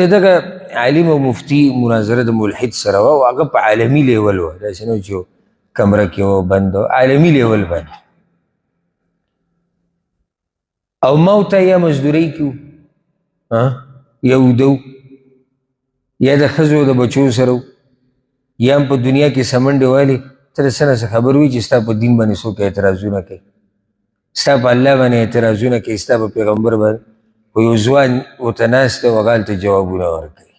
د دغه عالم او مفتي مناظره د ملحد سره وه او هغه په عالمي لیول وه، داسې نه چې کمره کې و بند عالمي لیول باندې. او ما ورته یا مزدورۍ کې وو، یا اوده و، یا د ښځو د بچو سره و، یا هم په دنیا کې سمنډې والې. ته د څه نه څه خبر وي چې ستا په دین باندې څوک اعتراضونه کوي، ستا په الله باندې اعتراضونه کوي، ستا په پیغمبر باندې. خو یو ځوان ورته ناست دی او هغه هلته جوابونه ورکوي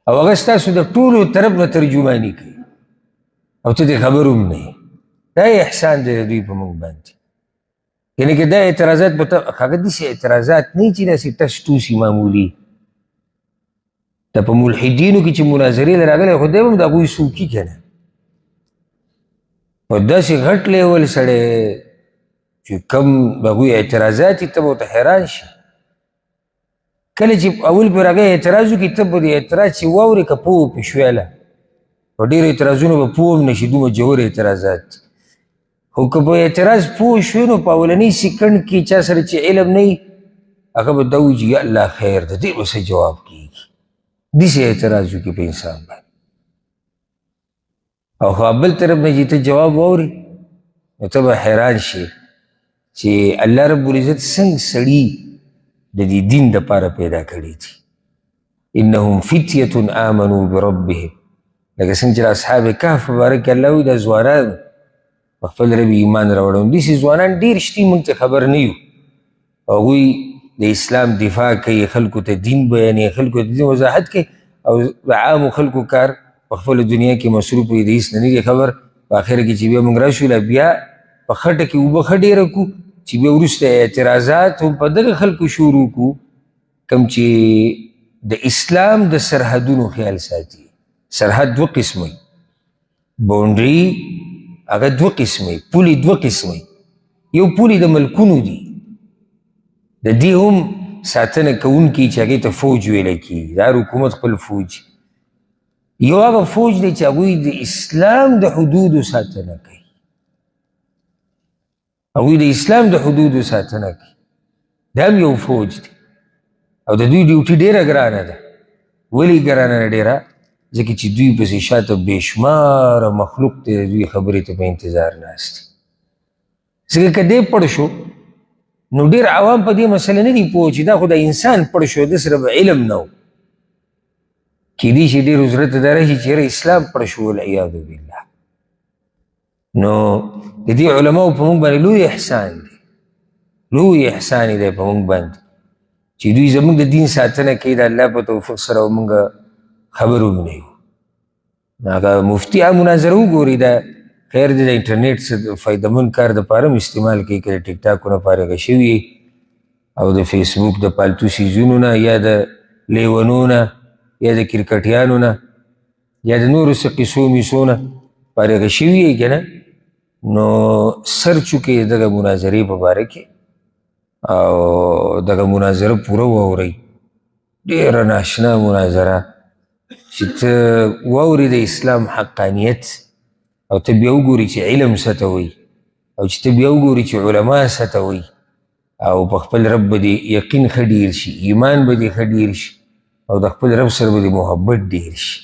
او هغه ستاسو د ټولو طرف نه ترجماني کوي او ته دې خبر هم نه یې. دا احسان دی د دوی په موږ باندې. یعنې که دا اعتراضات به هغه داسې اعتراضات نه وي چې داسې ټس ټوسي معمولي. دا په ملحدینو کې چې مناظرې له راغلی خو دی به هم د هغوی څوکي که نه. او داسې غټ لیول سړی چې کم د هغوی اعتراضات وي ته به ورته حیران شي. کله چې اول پر هغه اعتراض وکړي ته به د اعتراض چې واورې که پوه پې شویله. په ډېرو اعتراضونو به پوه هم نه شي، دومره ژور اعتراضات. خو که په اعتراض پوه شوې نو په اولنۍ سیکنډ کې چا سره چې علم نه وي هغه به دا وایي چې یا الله خیر د دې به څه جواب کېږي. داسې اعتراض وکړي په انسان باندې. او خو بل طرف نه چې ته جواب واورې نو ته به حیران شي چې الله رب العزت څنګه سړي د دې دین دپاره پیدا کړي دي. انهم فتیة آمنوا بربهم، لکه څنګه چې اصحاب کهف په باره کې الله وایي دا ځوانان په خپل رب ایمان راوړل. داسې ځوانان ډېر شتي موږ ته خبر نه یو. هغوی د اسلام دفاع کوي، خلکو ته دین بیانوي، خلکو ته دین وضاحت کوي او د عامو خلکو کار په خپله دنیا کې مصروف وي، د هېڅ نه دي خبر. په آخره کې چې بیا موږ راشو بیا په خټه کې اوبه ښه ډېره کړو چې بیا وروسته اعتراضات هم په دغه خلکو شروع کړو کوم چې د اسلام د سرحدونو خیال ساتي. سرحد دوه قسمه وي، باونډري هغه دوه قسمه، پولې دوه قسمه. یو پولې د ملکونو دي، د دې هم ساتنه کوونکي چې هغې ته فوج ویلی کېږي، دا حکومت خپل فوج. یو هغه فوج دی چې هغوی د اسلام د حدودو ساتنه کوي، هغوی د اسلام د حدودو ساتنه کوي. دا هم یو فوج دی او د دوی ډیوټي ډېره ګرانه ده. ولې ګرانه ده ډېره؟ ځکه چې دوی پسې شاته بېشماره مخلوق دی د دوی خبرې ته په انتظار ناست دی. ځکه که دی پړ شو نو ډېر عوام په دې مسله نه دي پوه چې دا خو د انسان پړ شو، ده سره به علم نه و. کېدای شي ډېرو زړه ته دا راشي چې یاره اسلام پړ شو والعیاذ بالله. نو د دې علماو په موږ باندې لوی احسان دی، لوی احسان دی په موږ باندې چې دوی زموږ د دین ساتنه کوي د الله په توفیق سره او موږ خبر هم نه یو. هغه مفتي مناظره وګورئ، دا خیر دی د انټرنیټ څه فایدهمند کار دپاره هم استعمال کوي، که د ټیک ټاکونه فارغه شوي او د فیسبوک د پالتو سیزونو نه یا د لیونو نه یا د کرکټیانو نه یا د نورو څه قصو میسو نه فارغه شوي که نه، نو سرچ وکړئ دغه مناظرې په باره کې او دغه مناظره پوره واورئ. ډېره ناشنا مناظره چې ته واورې د اسلام حقانیت او ته بیا وګورې چې علم څه ته وایي او چې ته بیا وګورې چې علما څه ته وایي او په خپل رب به دې یقین ښه ډېر شي، ایمان به دې ښه ډېر شي او د خپل رب سره به دې محبت ډېر شي.